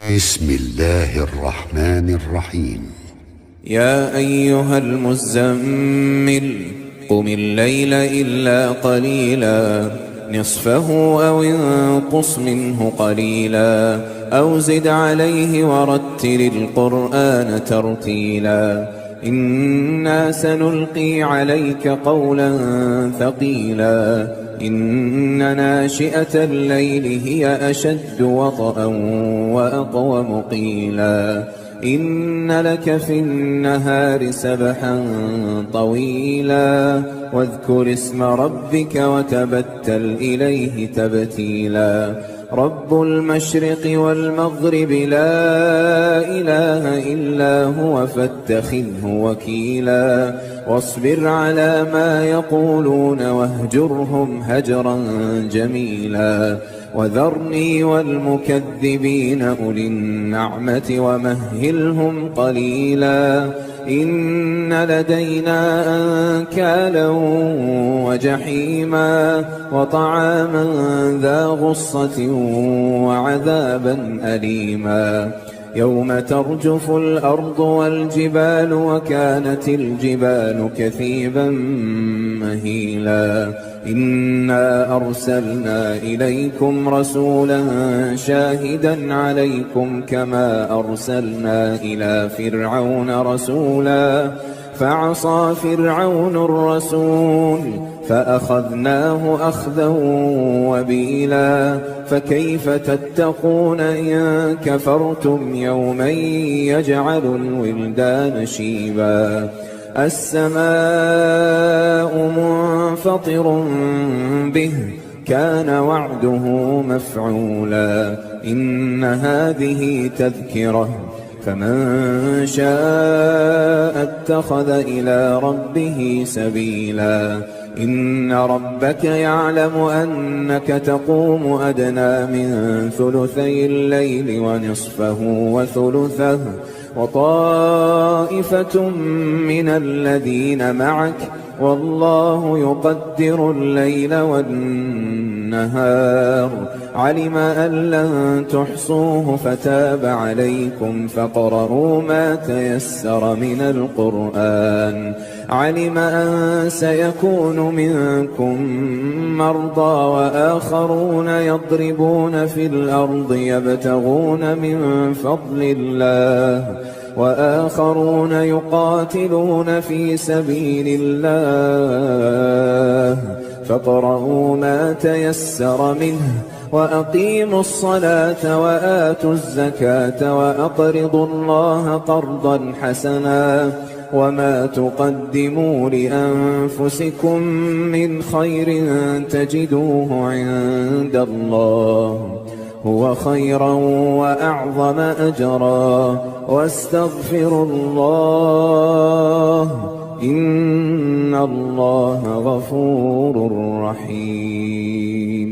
بسم الله الرحمن الرحيم. يا أيها المزمل قم الليل إلا قليلا نصفه أو انقص منه قليلا أو زد عليه ورتل القرآن ترتيلا إنا سنلقي عليك قولا ثقيلا إن ناشئة الليل هي أشد وطئا وأقوم قيلا إن لك في النهار سبحا طويلا واذكر اسم ربك وتبتل إليه تبتيلا رب المشرق والمغرب لا إله إلا هو فاتخذه وكيلا واصبر على ما يقولون واهجرهم هجرا جميلا وذرني والمكذبين أولي النعمة ومهلهم قليلا إن لدينا أنكالا وجحيما وطعاما ذا غصة وعذابا أليما يوم ترجف الأرض والجبال وكانت الجبال كثيبا مهيلا إنا أرسلنا إليكم رسولا شاهدا عليكم كما أرسلنا إلى فرعون رسولا فعصى فرعون الرسول فأخذناه أخذا وبيلا فكيف تتقون إن كفرتم يوما يجعل الولدان شيبا السماء منفطر به كان وعده مفعولا إن هذه تذكرة فمن شاء اتخذ إلى ربه سبيلا إن ربك يعلم أنك تقوم أدنى من ثلثي الليل ونصفه وثلثه وطائفة من الذين معك والله يقدر الليل والنهار علم أن لن تحصوه فتاب عليكم فاقرؤوا ما تيسر من القرآن علم أن سيكون منكم مرضى وآخرون يضربون في الأرض يبتغون من فضل الله وآخرون يقاتلون في سبيل الله فاقرؤوا ما تيسر منه وأقيموا الصلاة وآتوا الزكاة وأقرضوا الله قرضا حسنا وما تقدموا لأنفسكم من خير تجدوه عند الله هو خيرا وأعظم أجرا واستغفروا الله إن الله غفور رحيم.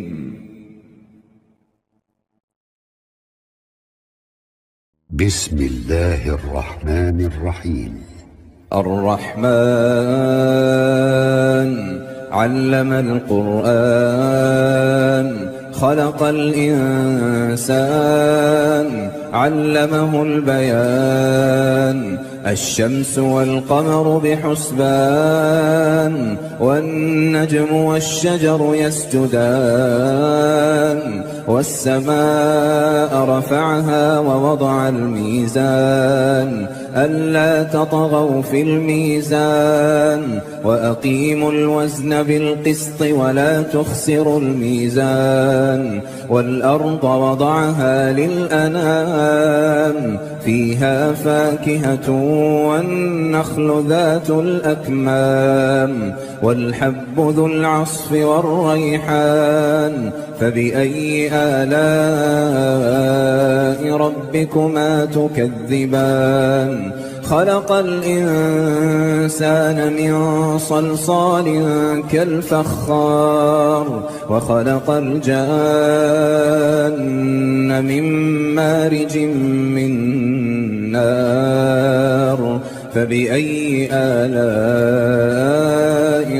بسم الله الرحمن الرحيم. الرحمن علم القرآن خلق الإنسان علمه البيان الشمس والقمر بحسبان والنجم والشجر يسجدان والسماء رفعها ووضع الميزان ألا تطغوا في الميزان وأقيموا الوزن بالقسط ولا تخسروا الميزان والأرض وضعها للأنام فيها فاكهة والنخل ذات الأكمام والحب ذو العصف والريحان فبأي آلاء ربكما تكذبان خلق الإنسان من صلصال كالفخار وخلق الجان من مارج من نار فبأي آلاء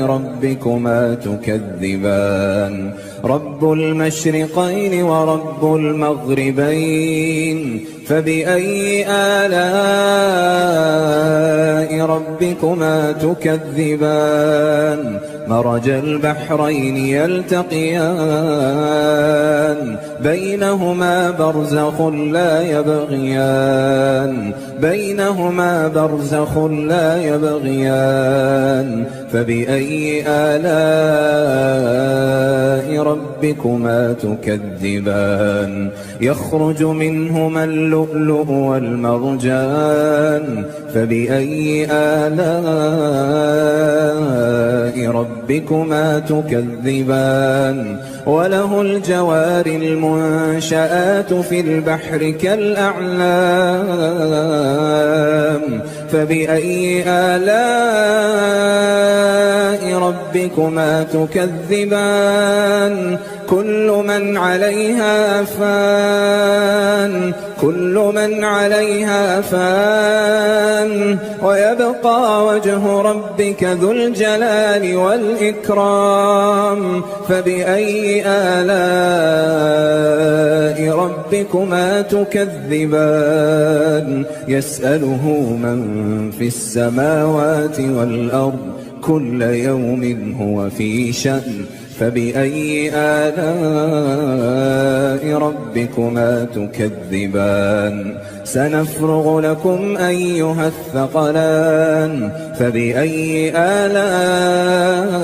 ربكما تكذبان رب المشرقين ورب المغربين فبأي آلاء ربكما تكذبان مرج البحرين يلتقيان بينهما برزخ لا يبغيان فبأي آلاء ربكما تكذبان يخرج منهما اللؤلؤ والمرجان فبأي آلاء ربكما تكذبان وله الجوار المنشآت في البحر كالأعلام فبأي آلاء ربكما تكذبان كل من عليها فان ويبقى وجه ربك ذو الجلال والإكرام فبأي آلاء ربكما تكذبان يسأله من في السماوات والأرض كل يوم هو في شأن فبأي آلاء ربكما تكذبان سنفرغ لكم أيها الثقلان فبأي آلاء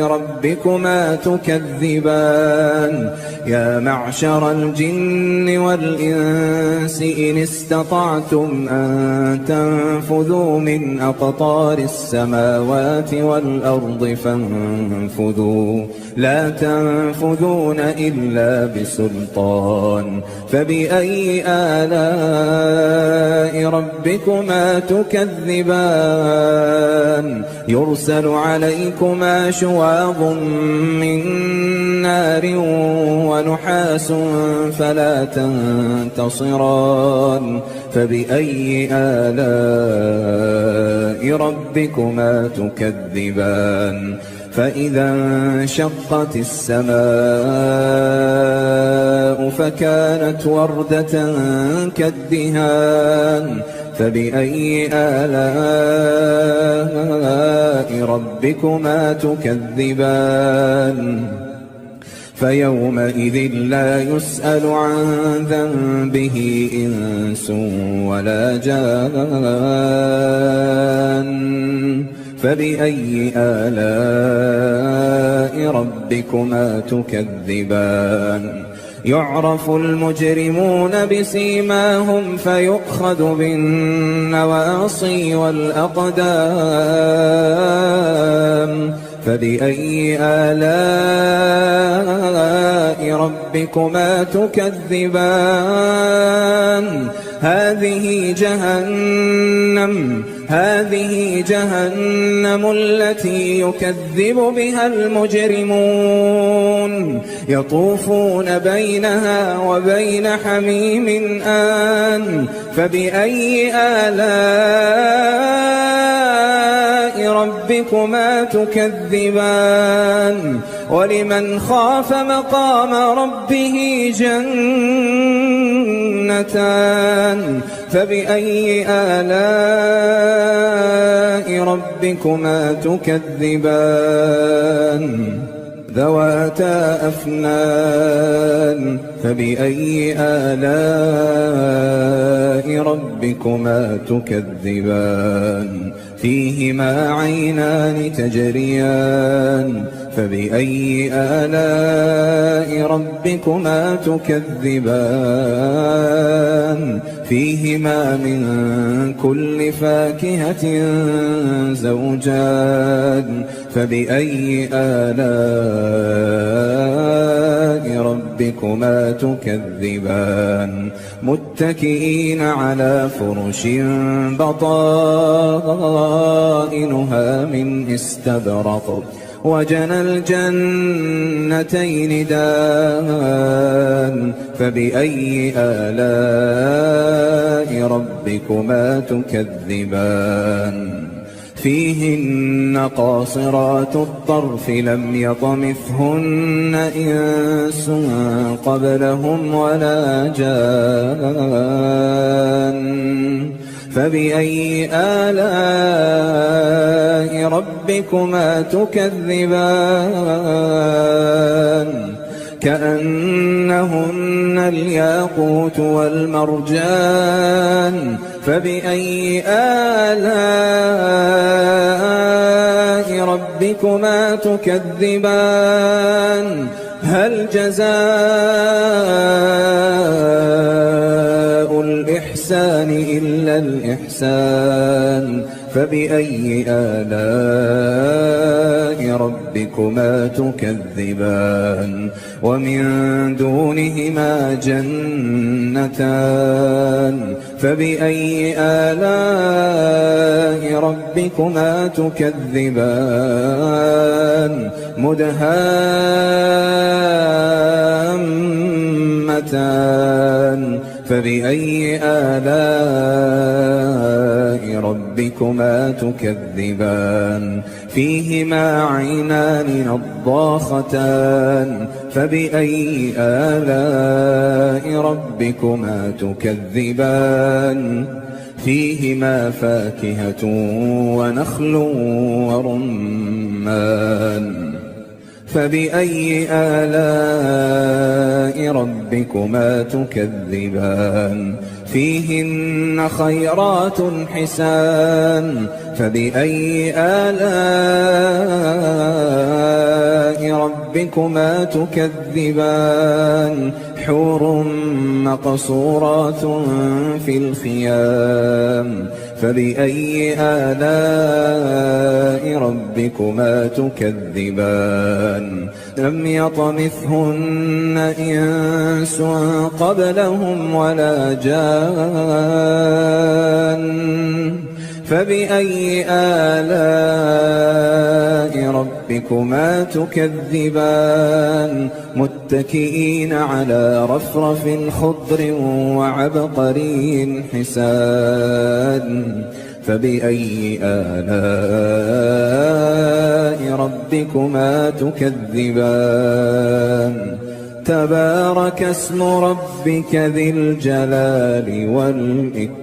ربكما تكذبان يا معشر الجن والإنس إن استطعتم أن تنفذوا من أقطار السماوات والأرض فانفذوا لا تنفذون إلا بسلطان فبأي آلاء ربكما تكذبان يرسل عليكما شواظ من نار ونحاس فلا تنتصران فبأي آلاء ربكما تكذبان فإذا انشقت السماء فكانت وردة كالدهان فبأي آلاء ربكما تكذبان فيومئذ لا يسأل عن ذنبه إنس ولا جان فبأي آلاء ربكما تكذبان يعرف المجرمون بسيماهم فيؤخذ بالنواصي والأقدام فبأي آلاء ربكما تكذبان هذه جهنم التي يكذب بها المجرمون يطوفون بينها وبين حميم آن فبأي آلاء ربكما تكذبان ولمن خاف مقام ربه جنتان فبأي آلاء ربكما تكذبان ذواتا أفنان فبأي آلاء ربكما تكذبان فيهما عينان تجريان فبأي آلاء ربكما تكذبان فيهما من كل فاكهة زوجان فبأي آلاء ربكما تكذبان متكئين على فرش بطائنها من استبرق وجنى الجنتين دان فبأي آلاء ربكما تكذبان فيهن قاصرات الطرف لم يطمثهن إنس قبلهم ولا جان فبأي آلاء ربكما تكذبان كأنهن الياقوت والمرجان فبأي آلاء ربكما تكذبان هل جزاء الإحسان إلا الإحسان فبأي آلاء ربكما تكذبان ومن دونهما جنتان فبأي آلاء ربكما تكذبان مدهامتان فبأي آلاء ربكما تكذبان فيهما عينان نضاختان فبأي آلاء ربكما تكذبان فيهما فاكهة ونخل ورمان فبأي آلاء ربكما تكذبان فيهن خيرات حسان فبأي آلاء ربكما تكذبان حور مقصورات في الخيام فبأي آلاء ربكما تكذبان لم يطمثهن إنس قبلهم ولا جان فبأي آلاء ربكما تكذبان متكئين على رفرف خضر وعبقري حسان فبأي آلاء ربكما تكذبان تبارك اسم ربك ذي الجلال والإكرام.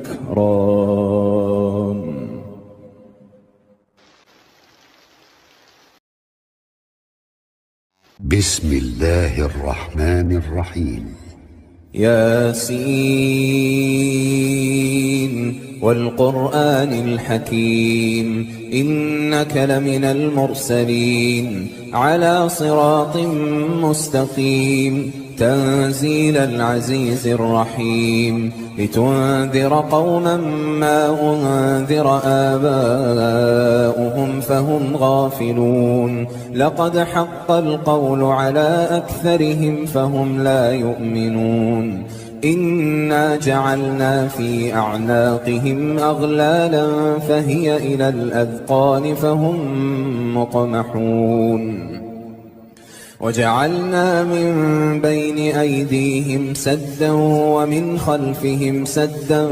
بسم الله الرحمن الرحيم. ياسين والقرآن الحكيم إنك لمن المرسلين على صراط مستقيم تنزيل العزيز الرحيم لتنذر قوما ما أنذر آباؤهم فهم غافلون لقد حق القول على أكثرهم فهم لا يؤمنون إنا جعلنا في أعناقهم أغلالا فهي إلى الأذقان فهم مقمحون وجعلنا من بين أيديهم سدا ومن خلفهم سدا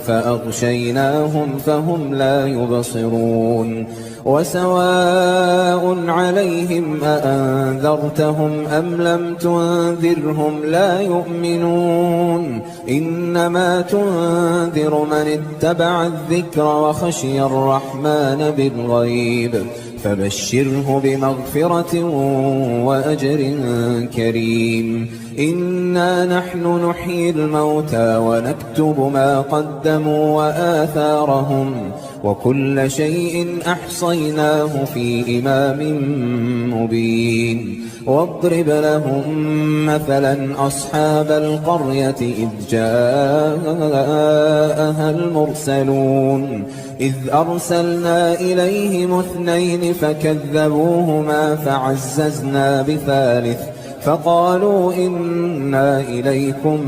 فأغشيناهم فهم لا يبصرون وسواء عليهم أأنذرتهم أم لم تنذرهم لا يؤمنون إنما تنذر من اتبع الذكر وخشي الرحمن بالغيب فبشره بمغفرة وأجر كريم إنا نحن نحيي الموتى ونكتب ما قدموا وآثارهم وكل شيء أحصيناه في إمام مبين واضرب لهم مثلا أصحاب القرية إذ جاءها المرسلون إذ أرسلنا إليهم اثنين فكذبوهما فعززنا بثالث فقالوا إنا إليكم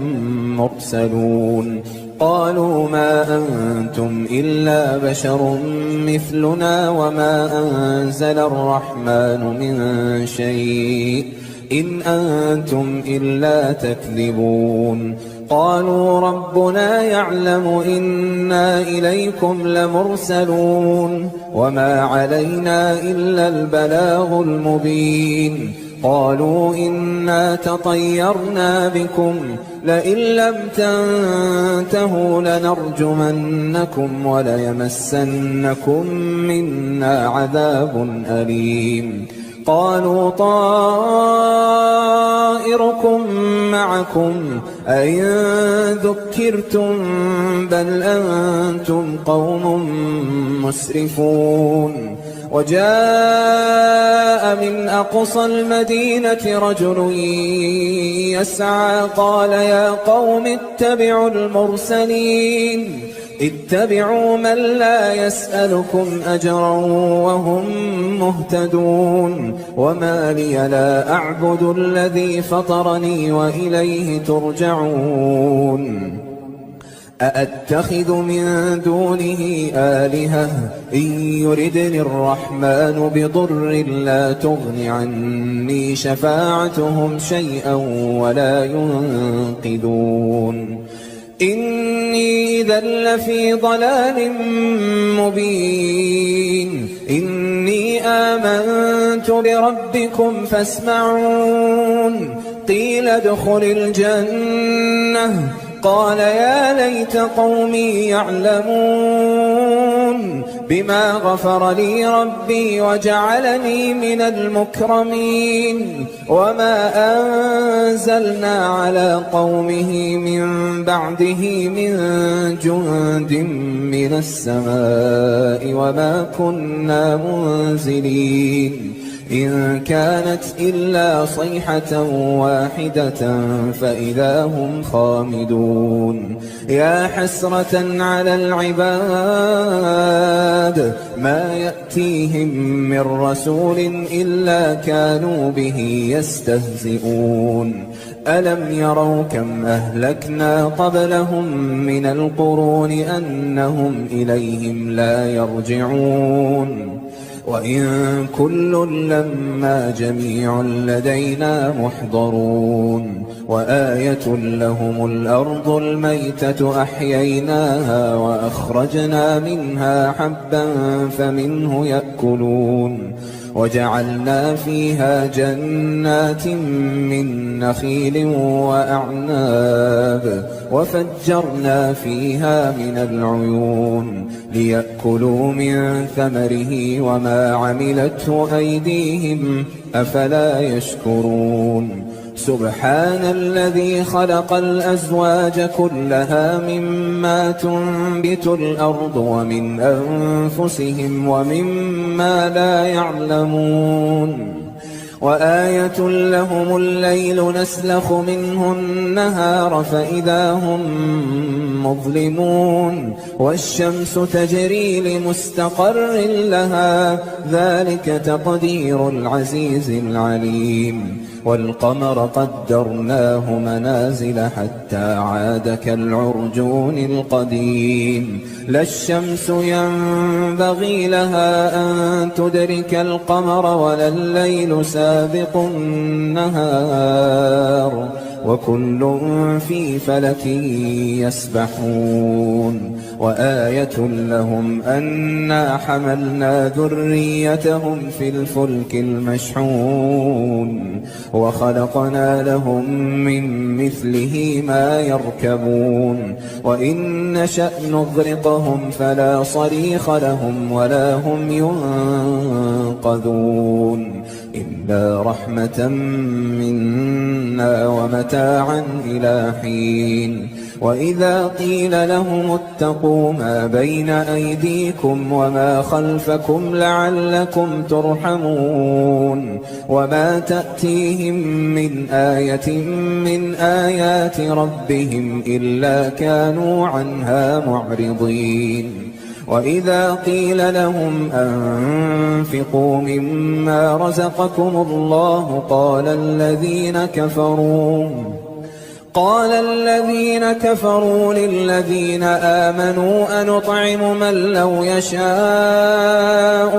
مرسلون قالوا ما أنتم إلا بشر مثلنا وما أنزل الرحمن من شيء إن أنتم إلا تكذبون قالوا ربنا يعلم إنا إليكم لمرسلون وما علينا إلا البلاغ المبين قالوا إنا تطيرنا بكم لئن لم تنتهوا لنرجمنكم وليمسنكم منا عذاب أليم قالوا طائركم معكم أئن ذكرتم بل أنتم قوم مسرفون وجاء من أقصى المدينة رجل يسعى قال يا قوم اتبعوا المرسلين اتبعوا من لا يسألكم أجرا وهم مهتدون وما لي لا أعبد الذي فطرني وإليه ترجعون أأتخذ من دونه آلهة إن يردني الرحمن بضر لا تغن عني شفاعتهم شيئا ولا ينقذون إني إذا لفي ضلال مبين إني آمنت بربكم فاسمعون قيل ادخل الجنة قال يا ليت قومي يعلمون بما غفر لي ربي وجعلني من المكرمين وما أنزلنا على قومه من بعده من جند من السماء وما كنا منزلين إن كانت إلا صيحة واحدة فإذا هم خامدون يا حسرة على العباد ما يأتيهم من رسول إلا كانوا به يستهزئون ألم يروا كم أهلكنا قبلهم من القرون أنهم إليهم لا يرجعون وإن كل لما جميع لدينا محضرون وآية لهم الأرض الميتة أحييناها وأخرجنا منها حبا فمنه يأكلون وجعلنا فيها جنات من نخيل وأعناب وفجرنا فيها من العيون ليأكلوا من ثمره وما عملته أيديهم أفلا يشكرون سبحان الذي خلق الأزواج كلها مما تنبت الأرض ومن أنفسهم ومما لا يعلمون وآية لهم الليل نسلخ منه النهار فإذا هم مظلمون والشمس تجري لمستقر لها ذلك تقدير العزيز العليم والقمر قدرناه منازل حتى عاد كالعرجون القديم لا الشمس ينبغي لها أن تدرك القمر ولا الليل سابق النهار وكل في فلك يسبحون وآية لهم أنا حملنا ذريتهم في الفلك المشحون وخلقنا لهم من مثله ما يركبون وإن نشأ نغرقهم فلا صريخ لهم ولا هم ينقذون إلا رحمة منا ومتاعا إلى حين وإذا قيل لهم اتقوا ما بين أيديكم وما خلفكم لعلكم ترحمون وما تأتيهم من آية من آيات ربهم إلا كانوا عنها معرضين وإذا قيل لهم أنفقوا مما رزقكم الله قال الذين كفروا للذين آمنوا أنطعم من لو يشاء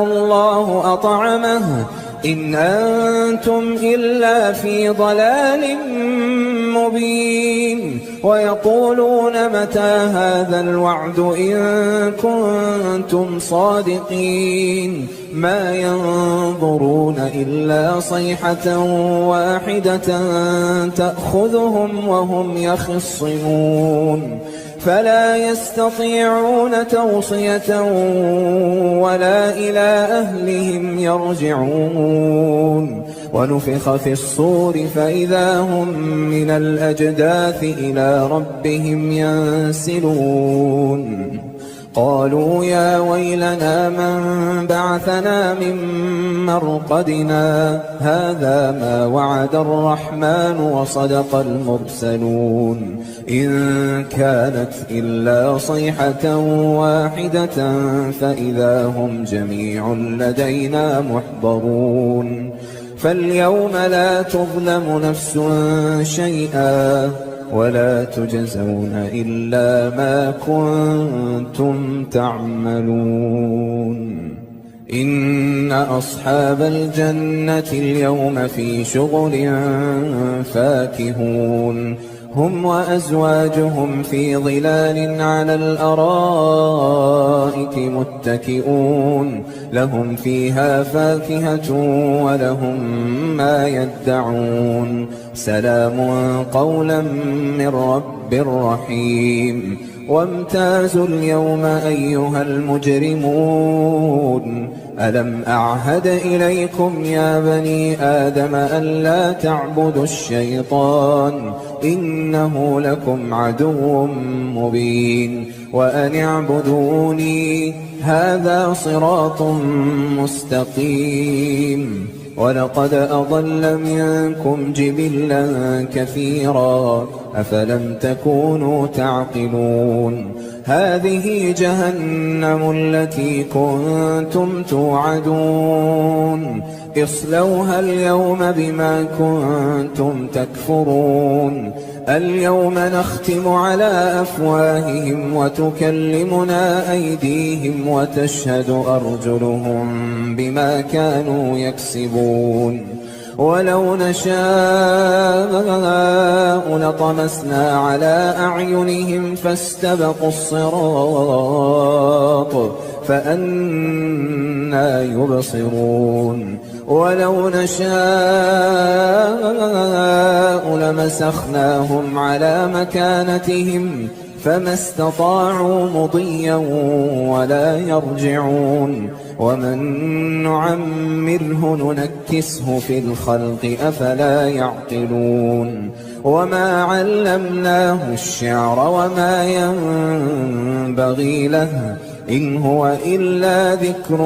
الله أطعمه إن أنتم إلا في ضلال مبين ويقولون متى هذا الوعد إن كنتم صادقين ما ينظرون إلا صيحة واحدة تأخذهم وهم يخصمون فلا يستطيعون توصية ولا إلى أهلهم يرجعون ونفخ في الصور فإذا هم من الأجداث إلى ربهم ينسلون قالوا يا ويلنا من بعثنا من مرقدنا هذا ما وعد الرحمن وصدق المرسلون إن كانت إلا صيحة واحدة فإذا هم جميع لدينا محضرون فاليوم لا تظلم نفس شيئا ولا تجزون إلا ما كنتم تعملون إن أصحاب الجنة اليوم في شغل فاكهون هم وأزواجهم في ظلال على الأرائك متكئون لهم فيها فاكهة ولهم ما يدعون سلام قولا من رب رحيم وامتازوا اليوم أيها المجرمون ألم أعهد إليكم يا بني آدم ألا تعبدوا الشيطان إنه لكم عدو مبين وأن اعبدوني هذا صراط مستقيم ولقد أضل منكم جبلا كثيرا أفلم تكونوا تعقلون هذه جهنم التي كنتم توعدون اصلوها اليوم بما كنتم تكفرون اليوم نختم على أفواههم وتكلمنا أيديهم وتشهد أرجلهم بما كانوا يكسبون ولو نشاء لطمسنا على أعينهم فاستبقوا الصراط فأنى يبصرون ولو نشاء لمسخناهم على مكانتهم فما استطاعوا مضيا ولا يرجعون ومن نعمره ننكسه في الخلق أفلا يعقلون وما علمناه الشعر وما ينبغي له إن هو إلا ذكر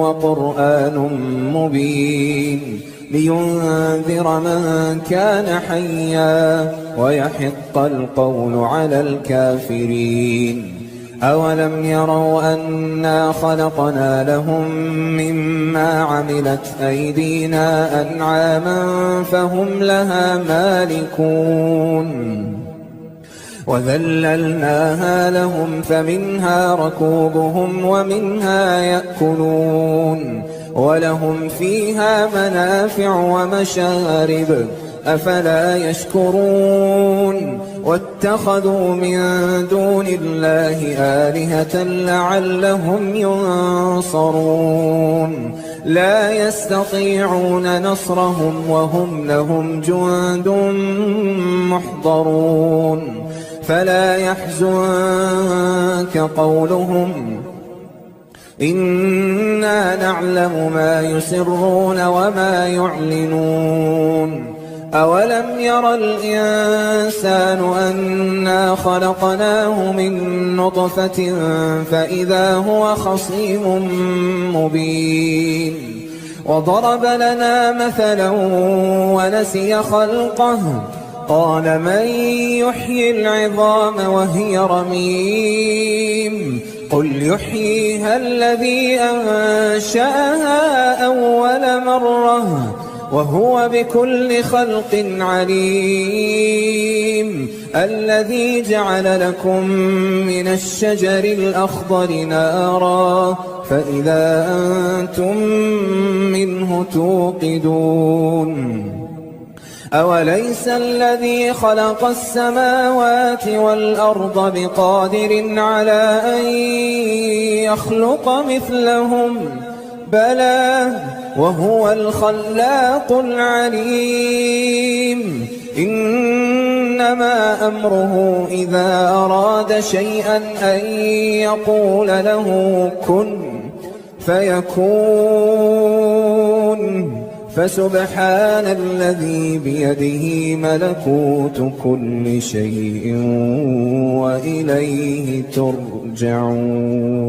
وقرآن مبين لينذر من كان حيا ويحق القول على الكافرين أولم يروا أنا خلقنا لهم مما عملت أيدينا أنعاما فهم لها مالكون وذللناها لهم فمنها ركوبهم ومنها يأكلون ولهم فيها منافع ومشارب أفلا يشكرون واتخذوا من دون الله آلهة لعلهم ينصرون لا يستطيعون نصرهم وهم لهم جند محضرون فلا يحزنك قولهم إنا نعلم ما يسرون وما يعلنون أولم ير الإنسان أنا خلقناه من نطفة فإذا هو خصيم مبين وضرب لنا مثلا ونسي خلقه قال من يحيي العظام وهي رميم قل يحييها الذي أنشأها أول مرة وهو بكل خلق عليم الذي جعل لكم من الشجر الأخضر نارا فإذا أنتم منه توقدون أوليس الذي خلق السماوات والأرض بقادر على أن يخلق مثلهم بلى وهو الخلاق العليم إنما أمره إذا أراد شيئا أن يقول له كن فيكون فسبحان الذي بيده ملكوت كل شيء وإليه ترجعون